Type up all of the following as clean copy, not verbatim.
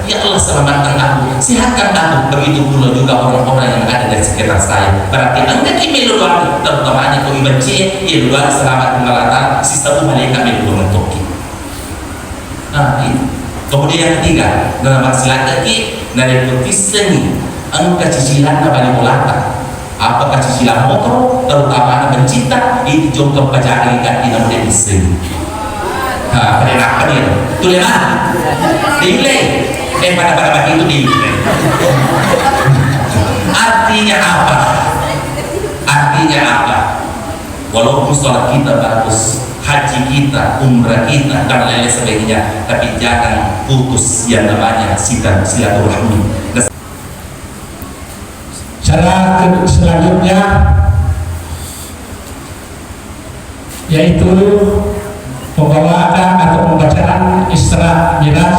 ya Allah selamatkan aku, sehatkan aku. Begitu pula juga orang-orang yang ada di sekitar saya. Berarti anda kimi luar, terutama kau ibaci, ya luar selamat mengalahkan sisa malaikat melu mentoki. Nah, itu. Kemudian yang ketiga, dalam masalah lagi dari petisani, angka cicilan balik mulata. Apakah cicilan motor, terutama anak pencinta, itu jom kepajaran ikan di nama depisani. Nah, pada apa dia? Tulis mana? Delay. Pada itu delay. Artinya apa? Artinya apa? Walaupun sholat kita bagus, haji kita, umrah kita, dan lain sebagainya, tapi jangan putus yang namanya silaturahmi. Cara selanjutnya yaitu pembawaan atau pembacaan Isra Mi'raj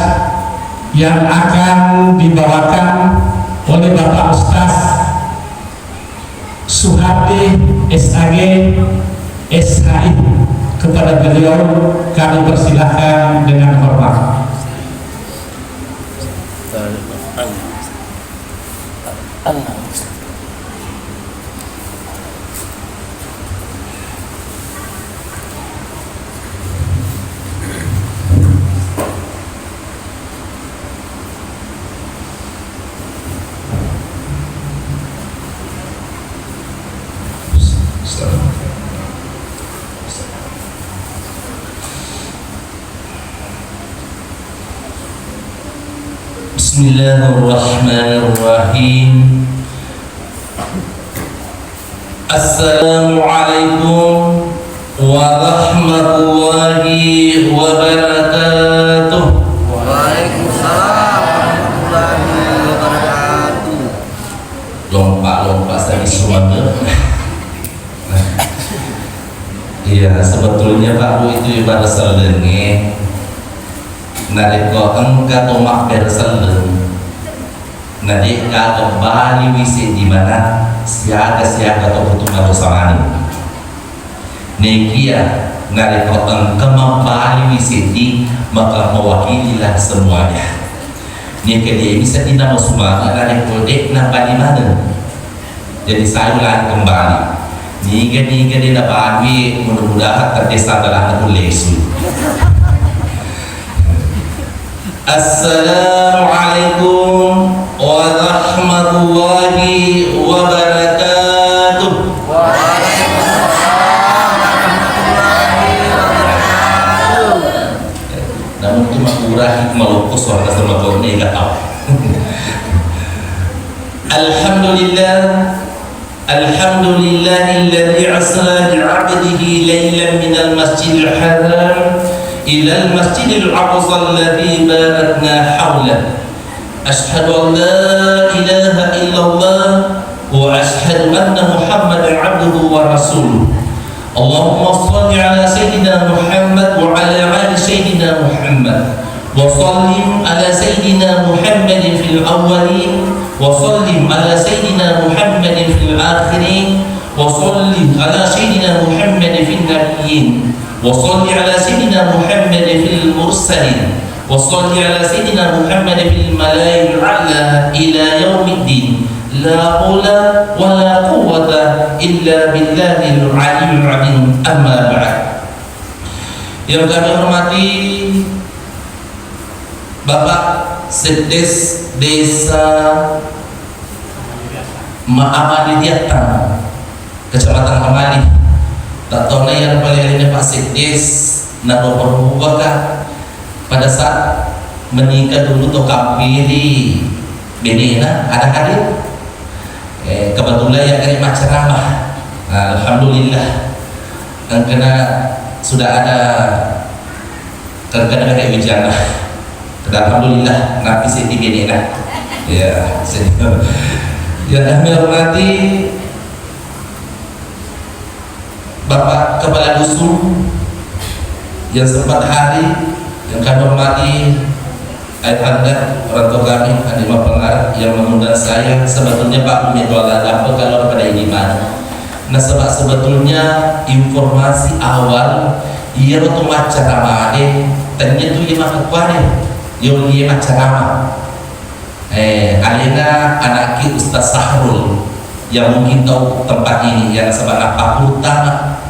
yang akan dibawakan oleh Bapak Ustaz Suhardi SAG SHI. Kepada beliau kami persilahkan dengan hormat. Bismillahirrahmanirrahim. Assalamualaikum warahmatullahi wabarakatuh. Waalaikumsalam warahmatullahi wabarakatuh. Lompat-lompat dari suara. Iya, sebetulnya Pak Bu itu ibadah selenge. Nalika engka tomak berseleng, nalika kembali wisi di mana siaga-siaga atau pertumbuhan rosamani. Nekia nalika engka kembali wisi di maka mewakililah semuanya. Nekia dia bisa dinamo semua nalika dek napa di mana. Jadi saya ulang kembali. Niga dia dapat mudah-mudahan terdesa dalam lesu. Assalamualaikum warahmatullahi wabarakatuh. Waalaikumsalam warahmatullahi wabarakatuh. Namun cuma kurang melukis suara sama kau ini enggak tahu. Alhamdulillahilladzi asra bi'abdihi lailan minal masjidil haram إلى المسجد الأقصى الذي باركنا حوله أشهد أن لا إله إلا الله وأشهد أن محمدا عبده ورسوله اللهم صل على سيدنا محمد وعلى آل سيدنا محمد وسلم على سيدنا محمد في الأولين وسلم على سيدنا محمد في الآخرين وسلم على سيدنا محمد في النبيين وصل على سيدنا محمد في المرسلين وصل على سيدنا محمد في الملائكة الأعلى إلى يوم الدين لا حول ولا قوة إلا بالله العلي العظيم أما بعد. Yang kami hormati Bapak Sekdes Desa Ma'amali Diatan Kecamatan Amali. Tak tahu yang paling ini Pak Sekdes nak berubah pada saat menikah dulu tuh kampiri benena ada hadir. Kebetulan yang kali ceramah. Alhamdulillah. Dan kena sudah ada terkena kayak hujan. Alhamdulillah nabi Siti benena. Ya, yang kami hormati Bapak Kepala Dusun yang sempat hari yang kami hormati Ayahanda orang tua kami Adima Pengar yang mengundang saya. Sebetulnya Pak Umidwala dapat kalau pada ini mana. Nah sebetulnya informasi awal ia waktu ceramah ternyata itu ia masuk kuare ia ceramah Alena anakki Ustaz Sahrul yang mungkin tahu tempat ini yang sebagai paku utama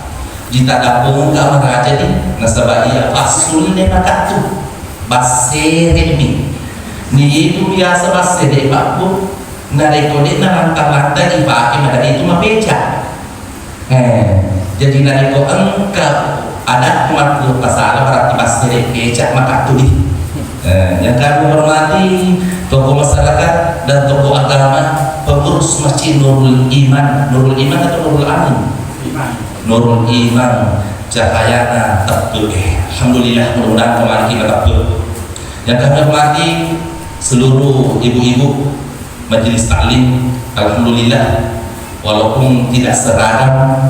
jita dapung ka maraja di nasaba ia pasul ne makatu basere ni itu biasa basere paku na rekode na lantar-lantar ipake madari itu mapeca jadi nariko angka ada kumat pasal berarti basere peca makatu di yang kami hormati tokoh masyarakat dan tokoh agama, pengurus Masjid Nurul Iman atau Nurul Amin? Nurul Iman Cahayana Tabtuh. Alhamdulillah, mudah-mudahan kemarin kita tabtuh. Yang kami hormati seluruh ibu-ibu majelis taklim, alhamdulillah, walaupun tidak seragam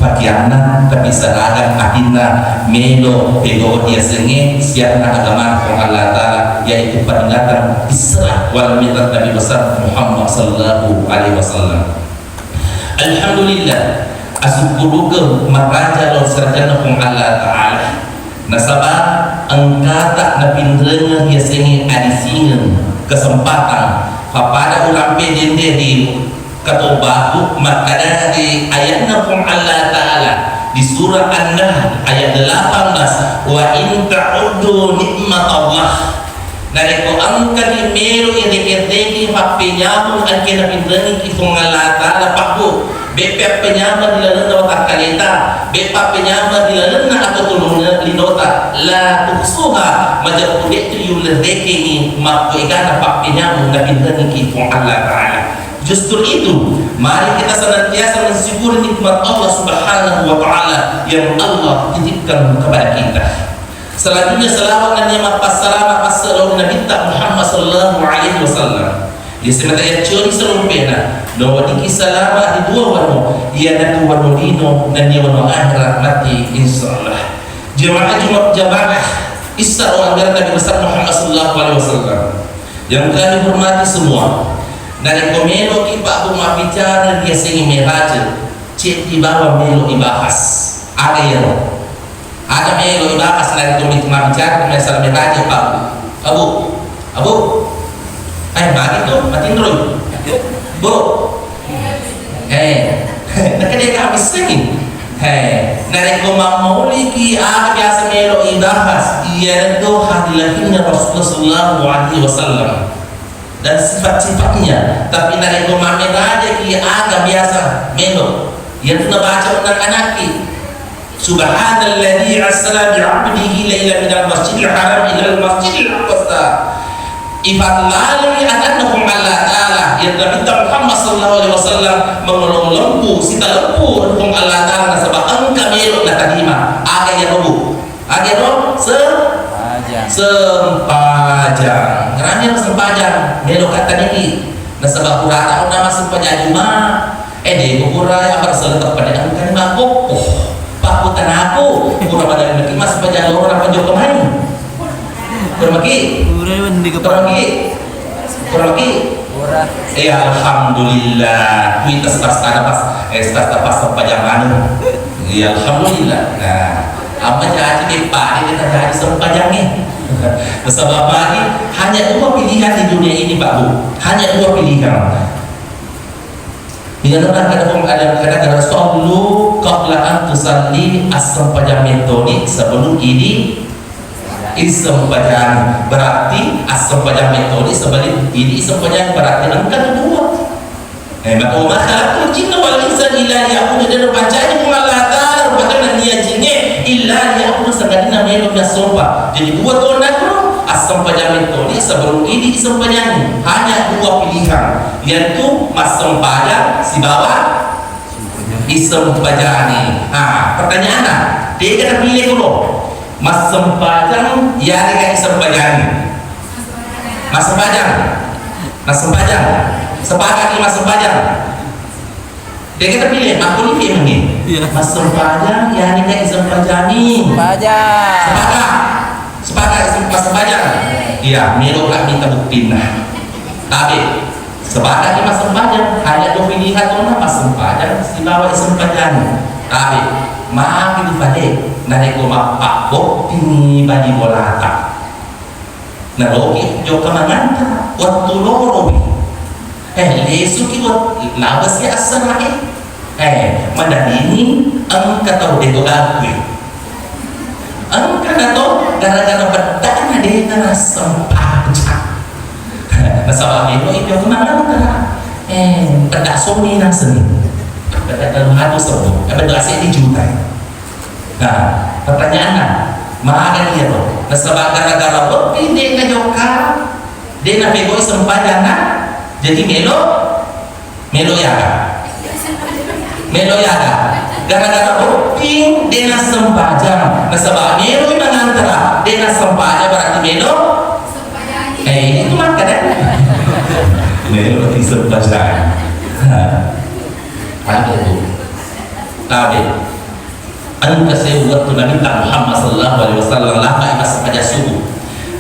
pakaianna tapi seragam akhirnya melo pego dia senge siapna agama Allah Ta'ala yaitu peringatan Isra wal Mi'raj Nabi besar Muhammad sallallahu alaihi wasallam. Alhamdulillah asukuluke maraja lo sarjana Allah Ta'ala nasabah angkata napindrenga dia senge adisingen kesempatan kepada ulang pedende di katobahu makanya di ayatnya pun Allah Ta'ala di surah An-Nahl ayat 18 wa in ta'uddu nikmatallah nareko angka di mero yang diketeki penyamun angkina pindrani kifung Allah Ta'ala pakku bepe penyamun dilalena watak kalita bepe penyamun dilalena atau tulungnya linota la tuksuha majak kudek tu yulreke ni makku ikana pak penyamun na pindrani kifung Allah Ta'ala. Justru itu, mari kita senantiasa mensyukuri nikmat Allah Subhanahu wa Ta'ala yang Allah titipkan kepada kita. Selanjutnya selawat dan nikmat passalamah assalamu Nabi Muhammad sallallahu alaihi wasallam. Di semata ayat curi serumpena, bahwa diki selama di dua wano, ia dan wano dino dan ia wano akhirat mati insyaallah. Jamaah Isra wa Mi'raj Nabi besar Muhammad sallallahu alaihi wasallam. Yang kami hormati semua. Dari komelo kita rumah bicara dia sengi meraja cek di bawah melo dibahas ada yang ada melo dibahas dari komite rumah bicara masalah meraja pak abu mati tuh mati terus bu nak dia kami sengi dari komang mauliki ada biasa melo dibahas ia itu hadilahinnya Rasulullah sallallahu alaihi wasallam dan sifat-sifatnya, tapi dari pemahaman aja dia agak biasa melo yang kita baca tentang anaki subhanalladzi asra bi 'abdihi laila minal masjidil haram ila al masjidil aqsa ifadlali annakum Allah Ta'ala yang Nabi Muhammad sallallahu alaihi wasallam mengelompok sita lempu hukum Allah Ta'ala sebab angka melo na kadima agak ya robu agak rob sempajang kerana sempajang melo kata niki nasabah pura tahun nama sempajang lima deh pura yang berselentak pada aku kan makokoh pakutan aku pura pada niki mas sempajang lorong apa jauh kemana kurang lagi alhamdulillah kita start pas sempajangan ya alhamdulillah nah apa jadi depan kita jadi sempajangnya sebab ini hanya dua pilihan di dunia ini Pak Bu, hanya dua pilihan. Bila orang kadang-kadang sallu qabla an tusalli as-sempajang metode sebelum ini sempajang berarti as-sempajang metode sebelum ini sempajang berarti angka dua. Maka khalaqul jinna wal insa illa liya'budun dan bacanya Allah Ta'ala rupanya dia jinnya illa liya'budun segadina melo biasa. Jadi dua tahun aku as-sempajang metode sebelum ini sempajang hanya dua pilihan yaitu mas sempajang si bawah sempajang ini. Pertanyaannya dia kena pilih dulu mas sempajang ya dengan sempajang mas sempajang sepakat mas sempajang dia kata pilih aku pilih ini mas sempajang ya dengan sempajang ini sepakat mas sempajang iya melo kami minta bukti tapi sepakat mas sempajang hanya dua pilihan tuh mas sempajang di bawah sempajang tapi maaf itu pada nanti koma pak bok ini bagi bolata Naroki jo kamanganta waktu loro lesu ki wat labas ya asana madani ang kataw dito agwi ang kanato gara-gara bedana dito na sampaja nasawa ito jo kamanganta pedaso ni nang seni pedaso hatu sebo pedasi di jutai. Nah pertanyaan maaga dia tuh nasabak gara-gara bukti dia ngajoka dia na pegoi sempadana jadi melo yaga gara-gara bukti dia na sempadana nasabak melo manantara dia na sempadana berarti melo itu mah kadang melo di sempadana ada tuh tapi an kasi waktu Nabi Muhammad sallallahu alaihi wasallam lama imas pada subuh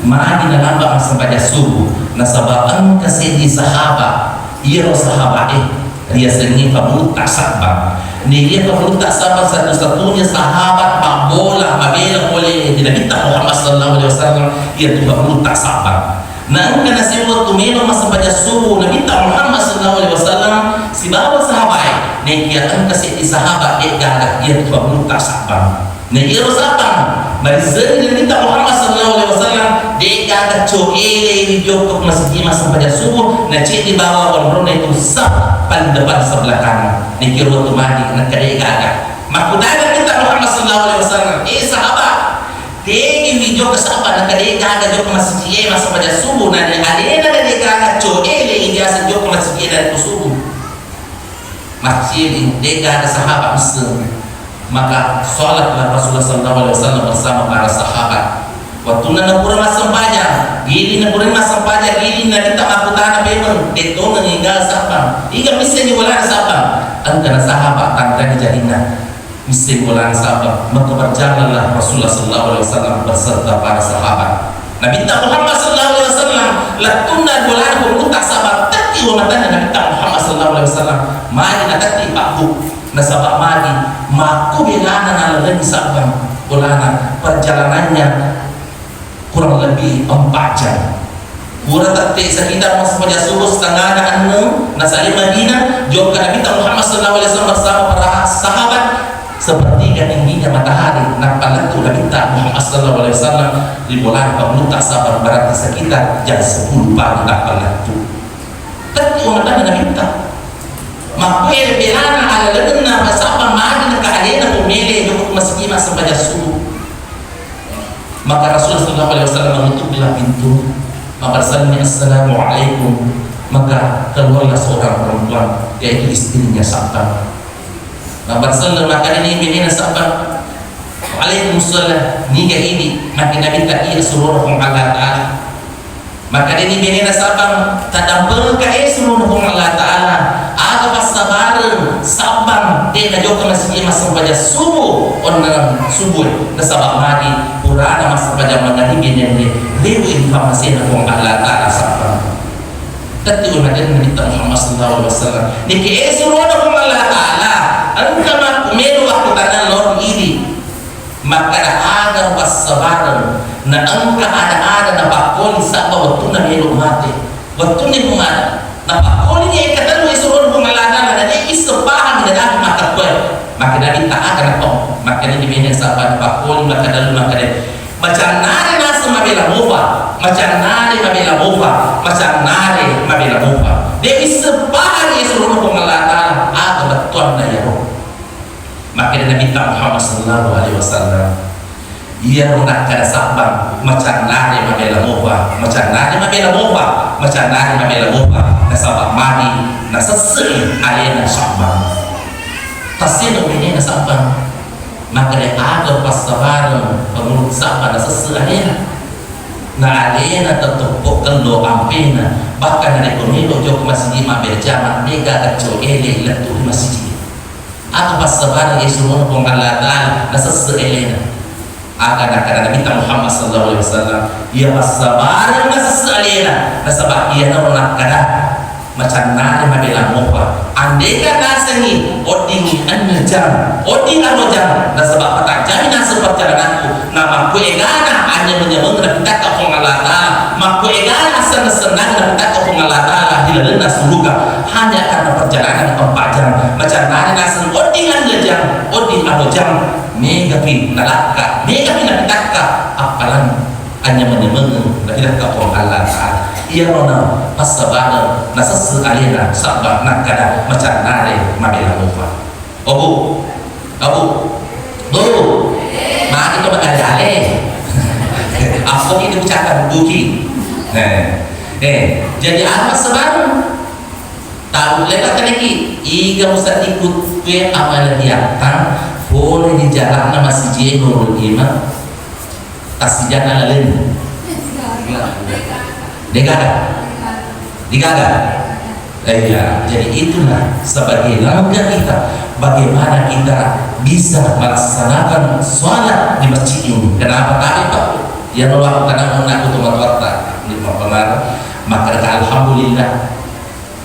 maani na lamba mas pada subuh nasaba an kasi di sahaba iya sahabat dia seni pabulu tak sabar ni dia pabulu tak sabar satu-satunya sahabat mabola mabela oleh Nabi Muhammad sallallahu alaihi wasallam ia tu pabulu tak sabar na kana si waktu melo mas pada subuh Nabi Muhammad sallallahu alaihi wasallam si bawa sahabat ni dia kan kasi di sahabat dia gagah dia tu belum tak sabar ni dia sabar mari sering Nabi Muhammad sallallahu alaihi wasallam dia gagah coele di joko masjid masa pada subuh na cik di bawah orang itu sah paling depan sebelah kanan ni kira waktu mandi nak dia gagah makudana Nabi Muhammad sallallahu alaihi wasallam sahabat dia di joko sahabat nak dia gagah joko masjid masa pada subuh na dia ada dia gagah coele dia joko masjid dari subuh masjid dia ada sahabat Muslim maka sholatlah Rasulullah SAW bersama para sahabat waktu na kurang sembahyang gili na kurang sembahyang gili na kita makutana beban itu meninggal sahabat iga misi ni wala sahabat antara sahabat tangkani jadina misi wala sahabat maka berjalanlah Rasulullah SAW beserta para sahabat Nabi Muhammad SAW latunna wala bermutak sahabat tati wa matana Nabi Muhammad SAW mari natati paku nasabak mari maku bilana nalagani sabang ulana perjalanannya kurang lebih 4 jam kurang tak sekitar mas pada subuh setengah anu nasali Madinah jauh Nabi Muhammad SAW bersama para sahabat sepertiga tingginya matahari nampak tu Nabi Muhammad SAW di bulan pabulu tak sabar berarti sekitar jam 10 pagi nampak tu tapi umat Nabi makwele belana ala ladna pasapa magi na kahalena pumili yung masjid masa pada subuh maka Rasulullah sallallahu alaihi wasallam menutuplah pintu maka bersalnya assalamualaikum maka keluarlah seorang perempuan yaitu istrinya Sa'bah maka bersalnya maka ini menina Sa'bah waalaikumsalam niga ini maka Nabi tadi seluruh Allah Ta'ala maka ini menina Sa'bah tadampel ka seluruh Allah Ta'ala aga pasabaran sabang dia na joka masjid masa pada subuh orang subuh nasabak mari purana masa pada magharibi ni lewi informasi na kung Allah Ta'ala sabang tati umat Nabi Muhammad sallallahu alaihi wasallam ni ke suruh kung Allah Ta'ala angka ma kumelo waktu tanan lor ini maka ada pasabaran na angka ada na bakol sa waktu na melo mati waktu ni mati napakoli niya ikatalo isuron kung alana na niya isabahan na dami makatway maka Nabi ta'aga na to maka niya binyan sa napakoli makadalo makadalo macam nari nasa mabila mufa macam nari mabila mufa macam nari mabila mufa dia isabahan niya isuron kung alana aga batuan na yaro maka Nabi Muhammad sallallahu alaihi wasallam ia nak kada sabang macam nari mabela moba macam nari mabela moba macam nari mabela moba nasabak mari nasasel alena sabang tasino ini nasabang maka dia ada pasabaran pengurut sabang nasasel alena na alena tetupok kendo ampena bahkan ada pemilu jok masjid mabel jamak mega kacau ele letu masjid atau pasabaran yesuruh Allah Ta'ala nasasel alena akan Nabi Muhammad sallallahu alaihi wasallam ia pasabaran nasalena nasabak ia na nakada macam nari mabela mopa andeka nasani oding anjam oding arojam nasabak patajami nasa perjalananku nama ku egana hanya menyebut kita ka Allah Ta'ala senang dan tak kau mengalahkan hilalena surga hanya karena perjalanan 4 jam. Macam mana nasan odingan lejang, oding abojang, megapi nalaka, megapi nakitaka, apalan hanya menemengen tidak kau mengalahkan. Ia nona pasabana nasas alena sabah nakada macam nare mabela mufa. Obu, mak itu ada aku itu ucapan duki. Jadi apa sebab tahu lewat lagi iga usah ikut kue amalan diatang boleh di jalan nama si Nurul Iman tasijana lain digaga. Ya, jadi itulah sebagai langkah kita bagaimana kita bisa melaksanakan sholat di masjid ini. Kenapa tadi Pak? Ya Allah kadang mengaku tumat-tumat di pengaruh maka alhamdulillah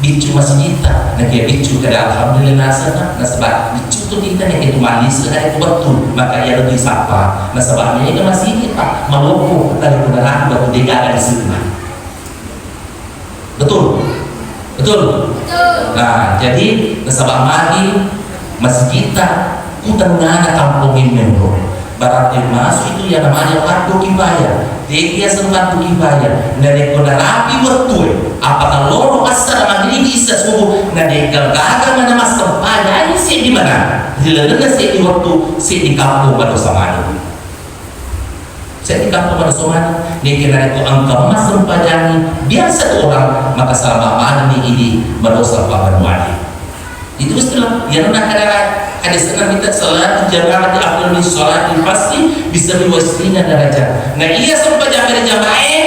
bicu masih kita nak bicu kada alhamdulillah sana nasabah bicu tu kita nak itu manis ada itu betul maka ia lebih sapa nasabahnya itu masih kita melopok dari kendaraan batu dega di sana betul. Nah jadi nasabah magi masih kita kutengah kampung ini berarti masuk itu yang namanya fardu kifayah. Dia sempat kifayah. Dari kena rapi betul. Apakah loro asal maghrib isa subuh. Dari gagal mana mas tempatnya ini sih di mana? Dilalena sih di waktu sih di kampung pada samani. Saya di kampung pada samani. Dia kira itu angka mas tempatnya biasa orang maka selama mana ini berdosa paman wali. Itu istilah yang nak ada senang kita salat jamaah di afdal min salat pasti bisa diwasilinya derajat. Nah ia sampai jamaah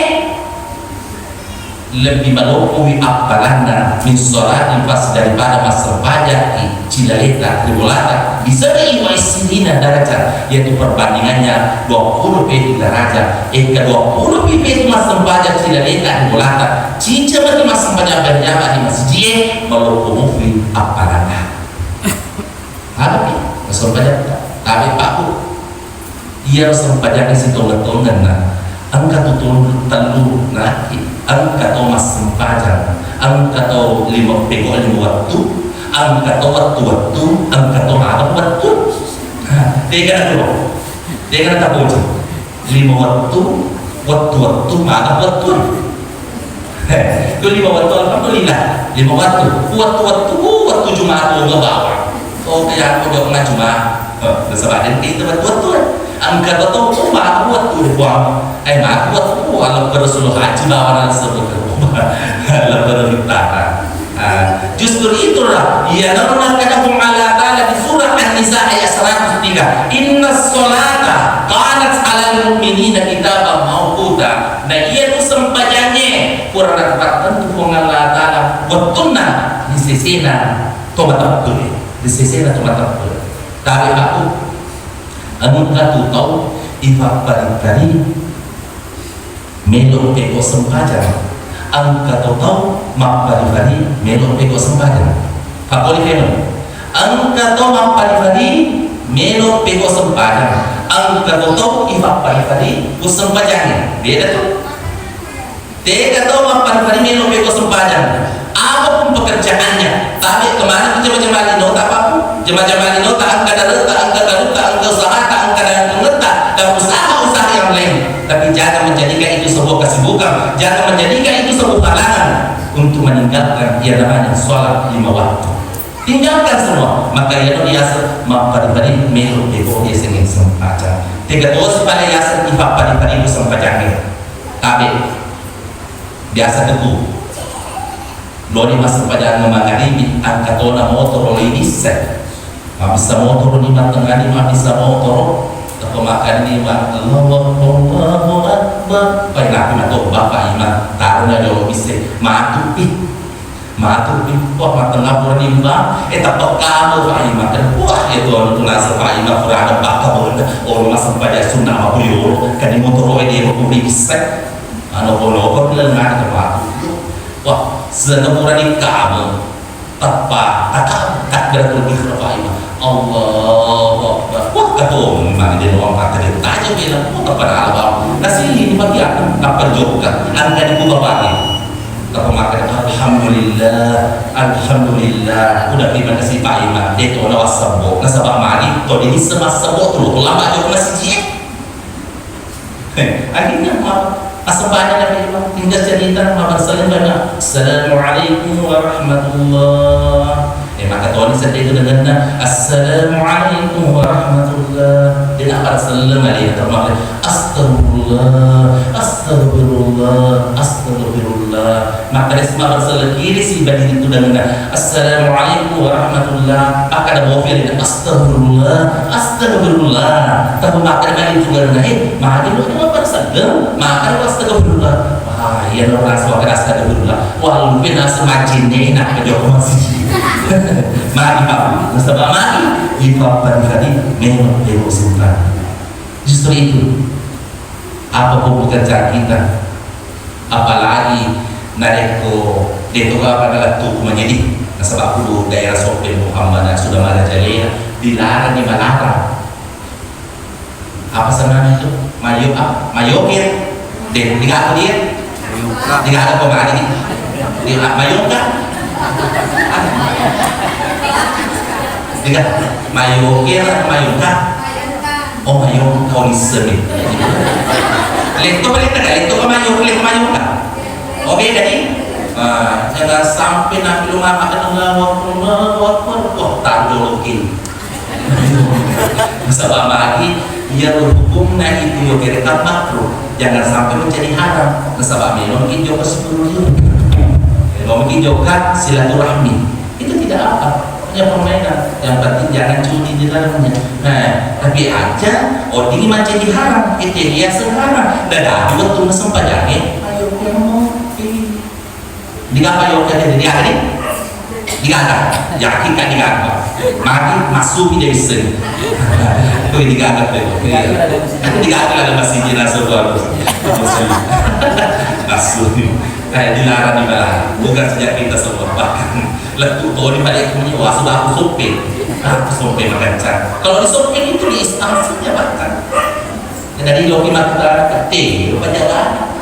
lebih melampaui apalana min salat pasti daripada masa pajak cilaleta tribulata bisa diwasilinya derajat yaitu perbandingannya 20 pp derajat ke 20 pp itu masa pajak cilaleta tribulata cincin bagi masa pajak berjamaah di masjid melampaui apalana tapi masuk pajak tapi Pak ia masuk pajak di situ letongan nah angka tutul telu nah angka to masuk pajak angka to 5 pego 5 waktu angka to waktu angka to apa waktu tiga dulu tiga tak boleh 5 waktu mana waktu itu 5 waktu alhamdulillah 5 waktu Jumat nggak bawa. Oh kaya aku dok na cuma nasabahin kita betul angka betul cuma buat tuh buang mak buat alam berasuluh haji bawa sebut alam berfitara justru itulah ya nurna kadahum ala ta'ala di surah An-Nisa ayat 103 inna sholata kanat ala mu'minina kitaban mawquta. Nah ia itu sempajanya kurang dapat tentu Allah ta'ala betulna di sisina tobat betul di sisi atau mata tapi aku anu katu tahu ifak bari melo peko sempajan angka tahu mak bari melo peko sempajan apa ini angka tahu mak bari melo peko sempajan angka tahu ifak bari sempajannya beda tuh tega tahu mak bari melo peko sempajan apapun pekerjaannya tapi kemarin jemaah Malino tak apa jemaah Malino tak angka angka usaha tak angka dan usaha yang lain tapi jangan menjadikan itu sebuah kesibukan jangan menjadikan itu sebuah halangan untuk meninggalkan yang namanya sholat 5 waktu tinggalkan semua maka ia biasa mempari-pari melu bego dia sengit sempaja tiga tos pada yasa ifak pari-pari itu sempajangnya tapi biasa teguh Lori masa pada mengagharibi angka tona motor oleh bisa bisa motor ni matengani bisa motor atau makan ni Allahu Akbar baik nak mato bapak imam taruhnya jauh bisa matupi wah matengah ni mbak tak kamu pak imam kan wah itu orang nasa pak imam kurang bakal orang masa pada sunnah aku yo kan di motor oleh dia aku bisa anu kalau pelan tempat wah senamuran ini kamu tepat tak berarti ikhlas Allah wah kata memang dia orang kata dia tanya bilang tepat alam nasi ini bagi aku tak perjuangkan anda di buka bagi Tapi makan alhamdulillah udah terima kasih Pak Imam. Dia tu nak wasabo, nasabah mari. Tu dia semas sabo tu lama jauh masjid. Akhirnya asbahnya Nabi Imam hingga cerita Muhammad sallallahu alaihi wasallam. Assalamualaikum warahmatullah. Maka tuan ini sedih dengan Assalamualaikum warahmatullah. Dia nak pada salam alaihi termasuk Astagfirullah, Astagfirullah, Astagfirullah. Maka dia semua bersalam kiri si bagi itu dengan Assalamualaikum warahmatullah. Maka ada bawah Astagfirullah, Astagfirullah. Tapi maka dia itu dengan maka dia nak pada salam. Maka dia Astagfirullah. Wah, ia orang suaka Astagfirullah. Walaupun nasi macin ni nak kejauh masih. Mari Pak, nasabah mari Ipapan tadi memang emosional. Justru itu apapun pekerjaan kita, apalagi nareko detuga adalah tuh menjadi nasabah kudu daerah Sopin Muhammad sudah malah jalea dilarang di Malaka. Apa sebenarnya itu? Mayokir dan tiga apa dia? Tiga apa kemarin ini? Dia Mayoka. Tiga Mayokir, Mayoka. Oh Mayok kau disebut. Lento balik tak? Lento ke Mayok, lento Mayoka. Oh beda ni. Jangan sampai nak belum makan Allah. Oh tak dolokin. Sebab lagi ia berhukum na itu yo kira makruh. Jangan sampai menjadi haram. Sebab memang hijau ke 10 mungkin juga silaturahmi itu tidak apa, hanya permainan. Yang penting jangan curi di dalamnya. Tapi aja ini menjadi haram, itu dia sekarang. Dan ada waktu sempat jangan. Ayo kamu, diapa yo jadi dia ni, digata, yakin kan digata. Mari masuk dia bisa. Itu digata tu. Itu digata dalam masjid jenazah baru. Masuk. Kayak dilarang di mana, bukan sejak kita semua bahkan letup tuh di balik punya wah sudah aku sopin makan can. Kalau di sopin itu di instansinya bahkan dari logi makan kete lupa jalan.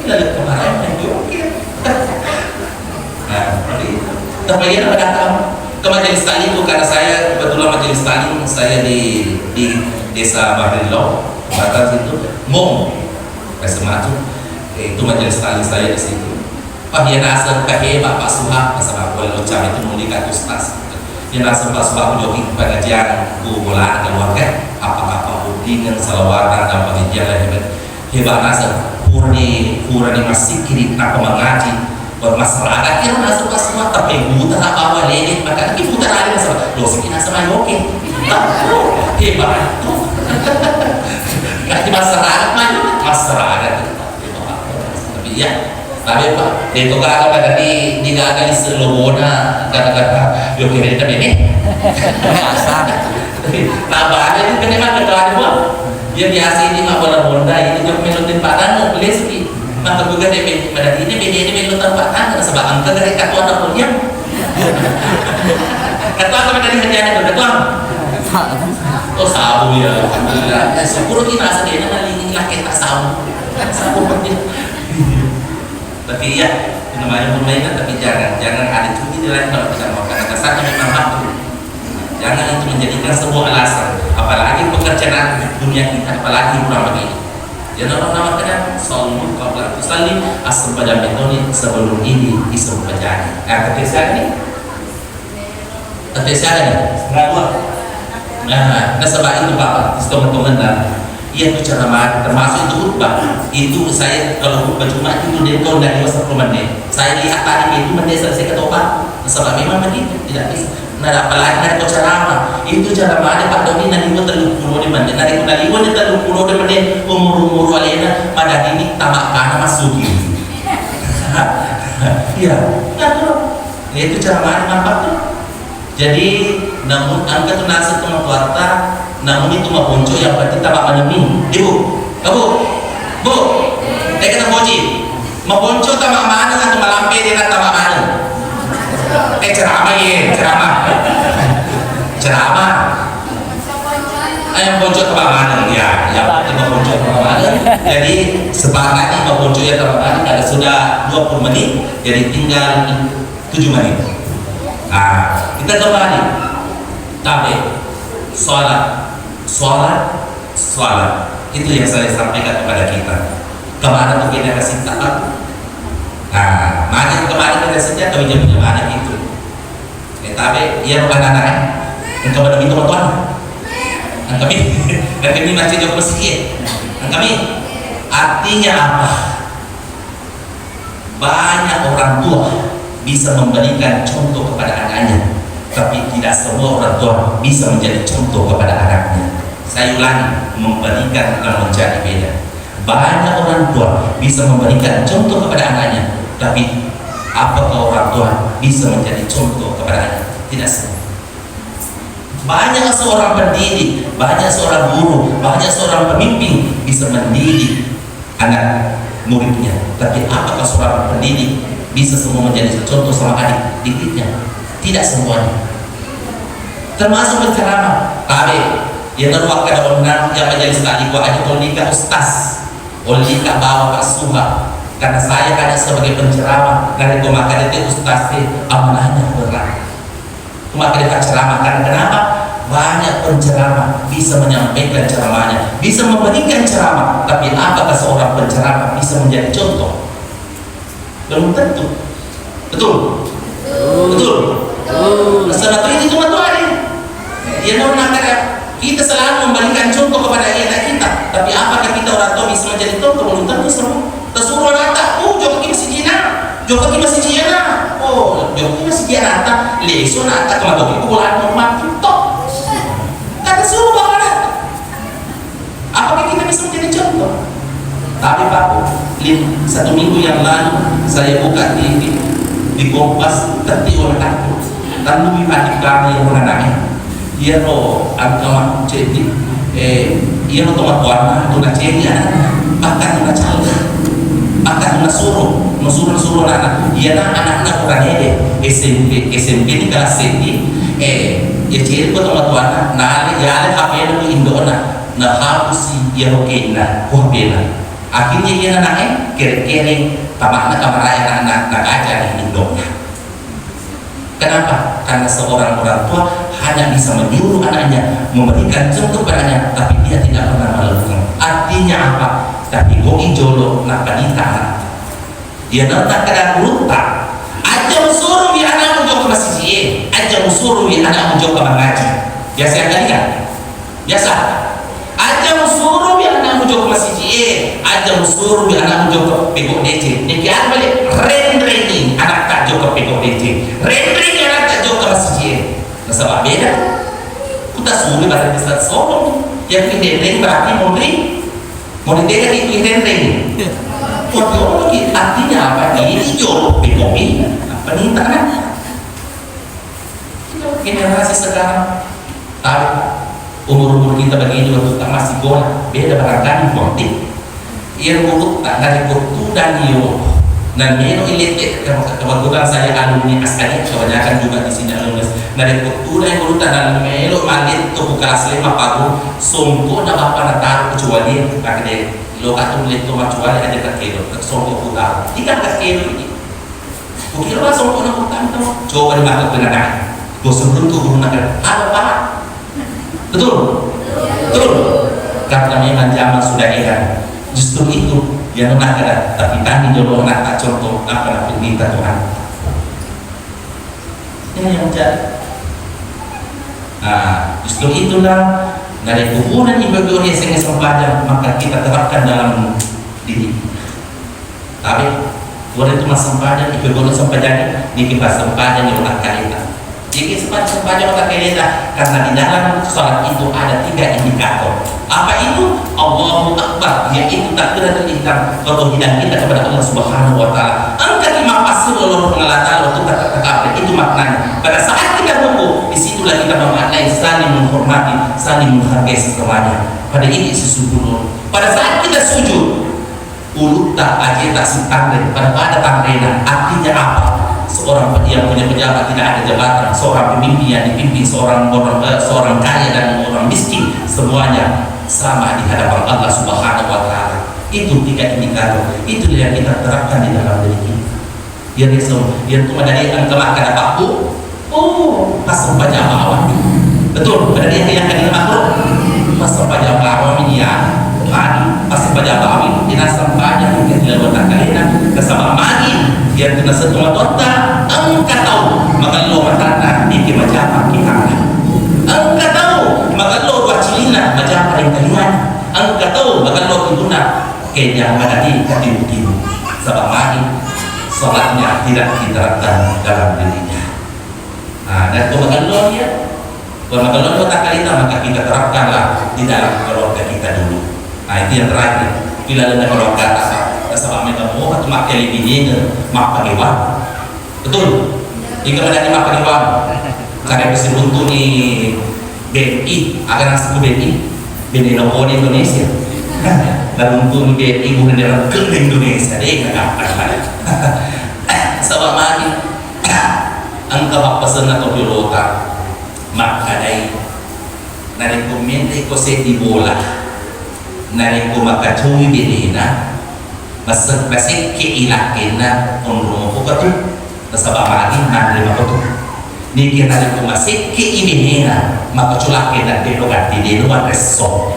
Kita lihat kemarin yang diukir. Nah, seperti itu. Terbagian apa datang ke majelis taklim itu karena saya kebetulan majelis taklim saya di desa Bahrillo, Batam situ, semacam itu majelis taklim saya di situ. Pak dia nasa kahe Pak Suha bersama Kuala Lucam itu mulia Ustaz. Dia nasa Pak Suha jogi pengajian ku bola keluarga apa-apa udingan salawatan dan pengajian hebat nasa kurni masih kiri apa mengaji bermasyarakat kira nasa Pak Suha tapi buta apa lele maka kita buta ada masalah dosa kita sama oke hebat itu kasih masyarakat masyarakat ya, tapi Pak, itu kalau pada di gagal selobona kata-kata yo kira kita ini asal tambah ada itu kenapa ada Pak ya biasa ini mah bola-bola ini jok melutin padan boleh sih maka juga DP pada ini melutin padan sebab angka dari ketua dapur yang ketua apa dari hadiahnya ketua oh sabu ya alhamdulillah syukur kita sedih lagi lah kita sabu penting. Tapi ya, namanya permainan tapi jangan ada cuti di lain kalau tidak mau karena kesannya memang makruh. Jangan itu menjadikan sebuah alasan. Apalagi pekerjaan dunia kita, apalagi kurang begini. Jangan nama-namakan sallu qabla tusalli asal pada metode sebelum ini isu bacaan. Ketika ini, berapa? Nah, sebab itu Pak, teman-teman iya itu cara termasuk itu khutbah itu saya kalau khutbah cuma itu dia kau dari masa menit saya lihat tadi itu menit selesai ketopak sebab memang begitu tidak bisa nah apalagi dari kau ceramah itu ceramah ada Pak Doni nanti pun 30 di menit nanti pun nanti pun 30 di menit umur alena pada ini tamak karena masuki iya itu ceramah nampak tuh jadi namun angka tu nasi tu kuarta namun itu mah ponco yang berarti tamak manemi ibu bu kita boji mau ponco tamak mana atau malampe dengan tamak mana ceramah yang pojok ke mana ya? Yang penting pojok ke mana? Jadi sepakat nih pojoknya ke mana? Kalau sudah 20 menit, jadi tinggal 7 menit. Nah, kita kembali. Tapi sholat. Itu yang saya sampaikan kepada kita. Kemana tuh kita kasih tahu? Nah, makanya kemarin kita sejak kami jam mana itu. Tapi ia bukan anak. Engkau pada minta tuan. Kami masih jauh masjid. Kami artinya apa? Banyak orang tua bisa memberikan contoh kepada anaknya, tapi tidak semua orang tua bisa menjadi contoh kepada anaknya. Saya ulangi, memberikan bukan menjadi beda. Banyak orang tua bisa memberikan contoh kepada anaknya, tapi apakah orang tua bisa menjadi contoh kepada anaknya? Tidak semua. Banyak seorang pendidik, banyak seorang guru, banyak seorang pemimpin bisa mendidik anak muridnya, tapi apakah seorang pendidik bisa semua menjadi contoh sama adik didiknya? Tidak semuanya. Termasuk berceramah. Tapi yang terwakil orang yang menjadi tadi gua aja olika ustaz, olika bawa kasuha. Karena saya hanya sebagai penceramah, dari gua makan itu ustaz amanahnya berat. Maka dia ceramah. Karena kenapa? Banyak penceramah bisa menyampaikan ceramahnya, bisa memberikan ceramah, tapi apakah seorang penceramah bisa menjadi contoh? Belum tentu. Betul? Sebab itu cuma Tuhan. Dia mau nakar. Kita selalu memberikan contoh kepada anak kita, tapi apakah kita orang tua bisa menjadi contoh? Belum tentu semua. Tersuruh anak, joki masih jina. Joki masih jina. Joki masih jina. Leso nak tak kemana? Bukan rumah kita. Kata suruh bawa anak. Apakah kita bisa menjadi contoh? Tapi Pak, 1 minggu yang lalu saya buka di Kompas, terti orang takut. Dan lebih adik kami yang menanamnya. Ia roh agama jadi, ia roh tomat warna, tuna cengnya, bahkan tuna calda, bahkan tuna suruh anak. Ia anak-anak orang ini SMP ini kelas senti, ia ciri ko tomat warna, nale yale apa yang itu Indona, nah hapusi ia roh kena, kuhapena. Akhirnya ia anaknya kere-kere tamakna kamaraya anak ajar di Indona. Kenapa? Karena seorang orang tua hanya bisa menyuruh anaknya, memberikan contoh padanya, tapi dia tidak pernah melakukan. Artinya apa? Tapi goi jolo nak panita. Dia nanti kadang lupa. Aja musuruh ya anak muncul ke masjid. Aja musuruh ya anak muncul ke mengaji. Biasa yang kali kan? Biasa. Aja musuruh ya anak muncul ke masjid. Aja musuruh ya anak muncul ke pekok DC. Ini kian balik rendering anak tak jauh ke pekok DC. Rendering anak tak jauh ke masjid. Nasabah beda. Kita sulit bahasa Islam Solo. Yang rendering berarti mau didengar itu rendering. Waduh, artinya apa? Ini jauh pekok ini. Apa nih tangan? Generasi sekarang tahu umur kita begini waktu kita masih sekolah beda barangkali kontik. Ia urut tak dari kurtu dan iyo dan meno iletik. Kebetulan saya alumni askari kebanyakan juga di sini alumni dari kurtu dan urutan dan melo malit tu kelas 5 pagu songko na apa na taruh kecuali pakai lo katung leto kecuali ada kakelo songko putar ikan kakelo ini bukiro lah songko na putar itu coba dimakan benar do sebelum tu gunakan apa betul karena memang zaman sudah era. Justru itu yang nak ada, tapi tadi dulu nak tak contoh apa nak pendeta Tuhan. Ini yang menjadi. Justru itulah dari hubungan ibadah yang sangat sempadan maka kita terapkan dalam diri. Tapi kalau itu masih sempadan, ibadah sempadan, ini kita sempadan yang tak kalita. Jadi sempadan tak kalita karena di dalam sholat itu ada 3 indikator. Apa itu? Allahu Akbar, yaitu takbiratul ihram, ketauhidan kita kepada Allah Subhanahu wa taala. Angkat 5 pasir Allah pengelatan waktu kata-kata itu maknanya. Pada saat kita rukuk, disitulah kita memaknai saling menghormati, saling menghargai sesamanya. Pada ini sesungguhnya. Pada saat kita sujud, ulut tak aja tak sitangre, pada tamrena. Artinya apa? seorang yang punya pejabat tidak ada jabatan, seorang pemimpin yang dipimpin, seorang kaya dan orang miskin, semuanya sama di hadapan Allah Subhanahu wa Ta'ala. Itu 3 indikator. Itu yang kita terapkan di dalam diri kita. Yang cuma dari angka makan apa pas baca bawah. Betul, pada dia yang kena makhluk pas baca bawah ini ya. Pas baca bawah ini sampahnya mungkin dilakukan kalian kesama magi yang kena setengah total. Engkau tahu maka lo matana di macam kita. Engkau tahu maka lo wacilina macam yang kalian. Engkau tahu maka lo guna kayaknya madadi ketimu sebab magi sholatnya tidak diterapkan dalam dirinya. Nah, dan kalau lo tak kalita maka kita terapkanlah di dalam keluarga kita dulu. Nah, itu yang terakhir. Bila ada keluarga sebab mereka mau atau makai lebih ini mak pagiwan. Betul. Jika ada mak pagiwan, karena bisa untuk ni BNI akan nasib BNI nomor Indonesia. Dan untuk BNI bukan dalam ke Indonesia deh kakak. Sebab mati angka papasan atau pilota maka dari komente ko sa bola nari ko makachui benina masuk keilakin na unrung ko kato sebab mati nari makato ni nari ko masih keibenina makaculakin na denogati denuan reso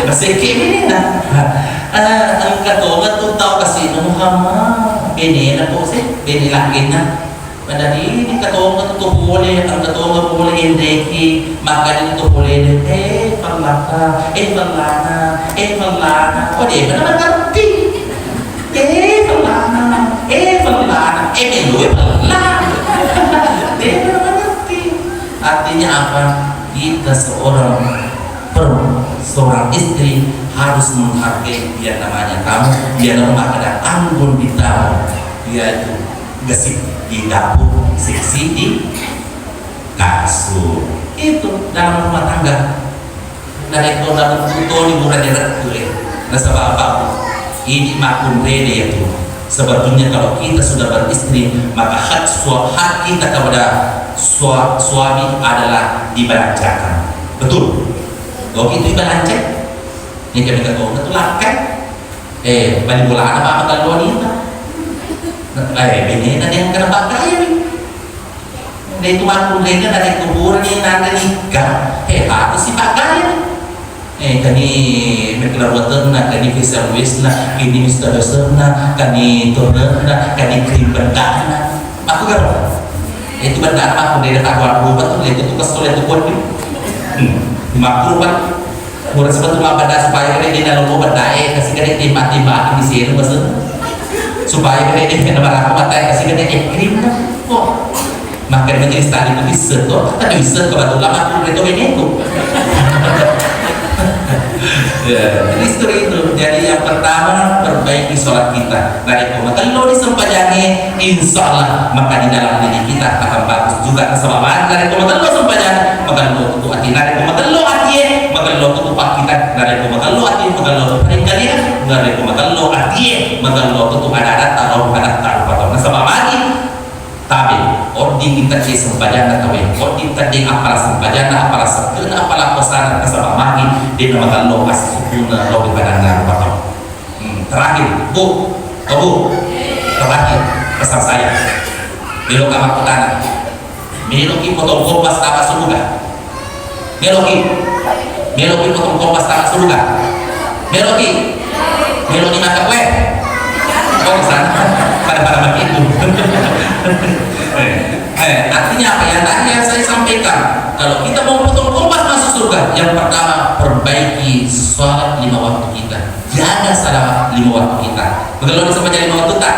masih keibenina ang katonga tu tao kasi nung hama benina po si benilakin na padahal ini katonga tu boleh ang katonga boleh indeki maka itu boleh panglata oh dia benar ngerti panglana meluwe panglana dia benar ngerti artinya apa kita seorang istri harus menghargai dia namanya kamu, dia nama ada anggun di tamu, dia itu gesik di dapur, seksi di kasur. Itu dalam rumah tangga. Dari itu dalam tuto di bukan direktur. Nah sebab apa? Ini makun rede itu. Sebetulnya kalau kita sudah beristri, maka hak kita kepada suami adalah dibalancakan. Betul? Kalau itu dibalancakan. Ini kami kata, itu lakai. Balik bola apa kalau wanita? Ini nanti yang kena pakai ni. Dari itu makhluk lainnya dari kuburan yang nanti nikah. Harus dipakai ni. Kani mekelawatan na, kani facial wash na, kani moisturizer na, kani toner na, kani krim bedak na. Aku kan? Itu bedak aku dari kawan rumah tu, itu kesel itu buat ni. Makhluk kan? Murah sebetulnya pada supaya dia dalam obat dae kasih kena timba-timba di sini maksud supaya dia kena barang mata kasih kena krim oh maka dia menjadi tadi itu bisa tuh tapi bisa kebetulan aku itu itu ya jadi istri itu jadi yang pertama perbaiki sholat kita dari rumah kalau disempajangi insya Allah maka di dalam diri kita akan bagus juga keselamatan dari rumah kalau sempajangi maka lo tutup hati dari rumah kalau hati maka lo tutup kita dari rumah kalau hati maka lo paling kalian dari rumah kalau hati maka lo tutup ada taruh patah sama lagi tapi ording kita di sempajangan atau ording tadi apalah sempajangan apalah sekena apalah pesan kesama lagi di nama lo asukuna lo di badan patah terakhir bu terakhir pesan saya belok kamar petana meloki potong kompas tanah surga meloki potong kompas tanah surga meloki makan kue oh sana pada begitu artinya apa ya tadi yang saya sampaikan kalau kita mau potong kompas masuk surga yang pertama perbaiki sholat 5 waktu kita jaga salah 5 waktu kita kalau bisa menjadi 5 waktu tak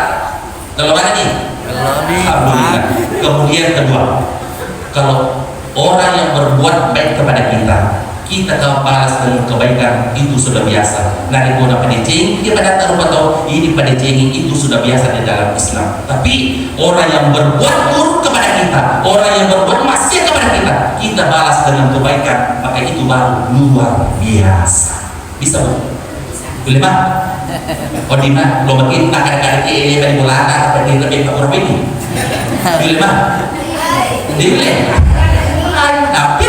kalau mana nih alhamdulillah kemudian kedua kalau orang yang berbuat baik kepada kita kalau balas dengan kebaikan itu sudah biasa. Nari pun apa diceng kepada taruh atau ini pada cenging itu sudah biasa di dalam Islam. Tapi orang yang berbuat buruk kepada kita, orang yang berbuat maksiat kepada kita balas dengan kebaikan, maka itu baru luar biasa. Bisa bu? Boleh mah? Oh di mana? Lo makin tak ada ini pada bola atau di lebih kurang ini. Boleh mah? Boleh. Tapi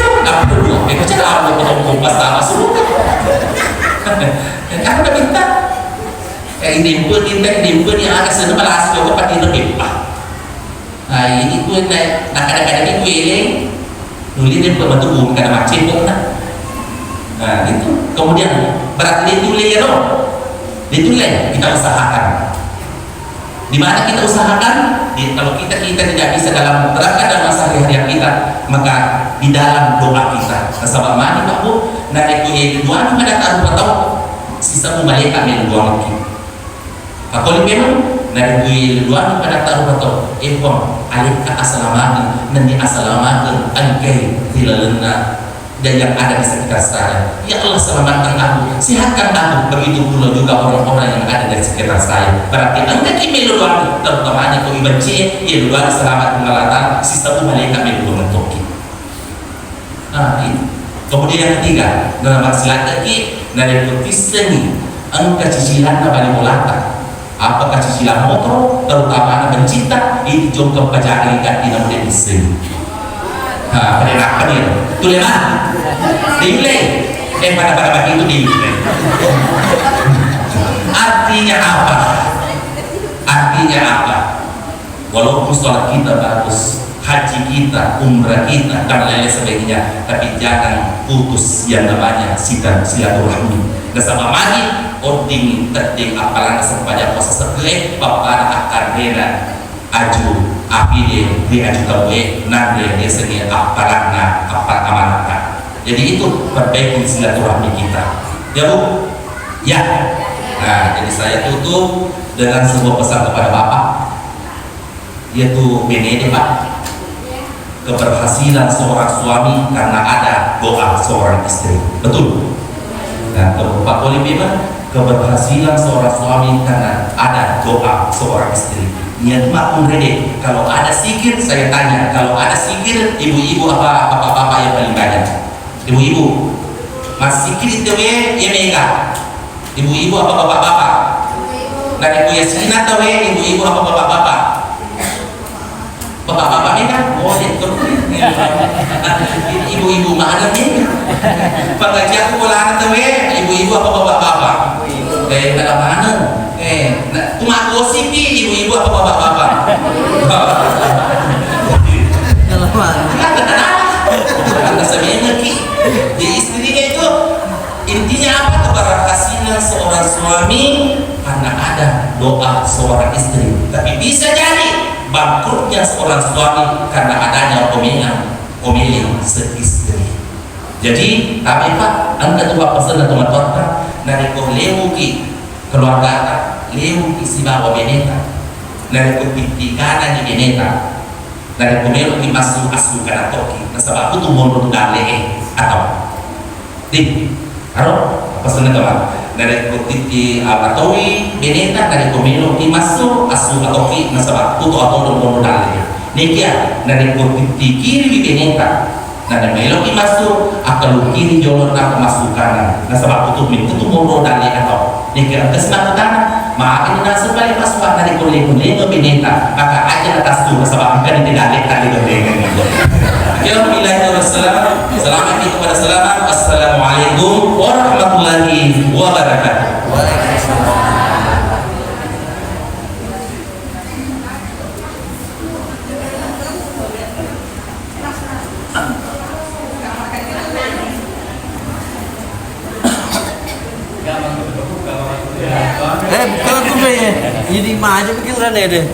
dulu, aku cara aku potong pas sama suruh. Aku udah minta. Dimpun yang ada sana malas juga pada lebih pak. Nah ini gue nak kadang-kadang gue ini nulis dia pembantu bumi kadang macam pun nah itu kemudian berarti ditulis ya dong, ditulis kita usahakan. Di mana kita usahakan? Kalau kita tidak bisa dalam berangkat dalam sehari-hari kita, maka di dalam doa kita. Sebab mana Pak Bu? Nah itu doa pada taruh atau sisa kembali kami doa lagi. Kalau memang nah itu doa pada taruh atau alika assalamualaikum nanti assalamualaikum angkai tilalena dan yang ada di sekitar saya. Ya Allah selamatkan aku, sehatkan aku, begitu pula juga orang-orang yang ada di sekitar saya. Berarti anda kimelo doa terutamanya kau ibaci ya doa selamat mengalatan sisa malaikat melu mentoki. Nah ini. Kemudian yang ketiga dalam masalah lagi dari kutiseni angka cicilan balik molata. Apakah cicilan motor terutama anak pencinta itu jongkok pajak ikan tidak boleh disini. Nah, pada apa dia? Tulen mah, diulai. Pada bagi itu diulai. Artinya apa? Artinya apa? Walaupun sholat kita bagus, haji kita, umrah kita, dan lain sebagainya, tapi jangan putus yang namanya silaturahmi. Bersama mari ording terding apalan sepanjang proses sekelek bapak akan rena aju api dia aju tawe nanti dia sendiri apalan apa amanatkan. Jadi itu perbaiki silaturahmi kita ya Bu ya. Nah jadi saya tutup dengan sebuah pesan kepada Bapak, yaitu benede Pak, keberhasilan seorang suami karena ada doa seorang istri. Betul. Nah, Pak Poli memang keberhasilan seorang suami karena ada doa seorang istri. Niat makmum rede. Kalau ada sikir, saya tanya. Kalau ada sikir, ibu-ibu apa bapak-bapak yang paling banyak? Ibu-ibu. Mas sikir itu ya mega. Ibu-ibu apa bapak-bapak? Nah, ibu Yasin atau ibu-ibu apa bapak-bapak? Bapak-bapak mega. Oh, itu. Ibu-ibu mana nih? Pagaji aku bola atau ibu-ibu apa bapak-bapak? Dalam mana? Cuma gosip ibu-ibu apa bapak-bapak? Dalam mana? Karena sebenarnya di istrinya itu intinya apa? Keberhasilan seorang suami karena ada doa seorang istri. Tapi bisa jadi bangkrutnya seorang suami karena adanya pemilih seistri. Jadi tapi Pak, anda coba pesan dan teman-teman dari lewu ki keluarga lewu ki si bawa beneta dari kupitikana di beneta dari kumelu ki masuk asu kana toki na sebab itu mundur dale atau di haro pesan teman dari kutiti abatowi beneta dari kumelu ki masuk asu atoki na sebab itu atau mundur dale nikia dari kutiti kiri di beneta nah dan meloki masuk akal kiri jolor nak masuk kanan. Nah sebab itu minta tu moro dari atau nikir keselamatan mak ini nasib balik masuk dari kulit bineta maka aja atas tu sebab kan tidak ada kali gorengan. Ya billahi wassalam. Selamat itu pada selamat. Assalamualaikum warahmatullahi wabarakatuh. Waalaikumsalam. Bukan aku ini mah aja bikin rene deh.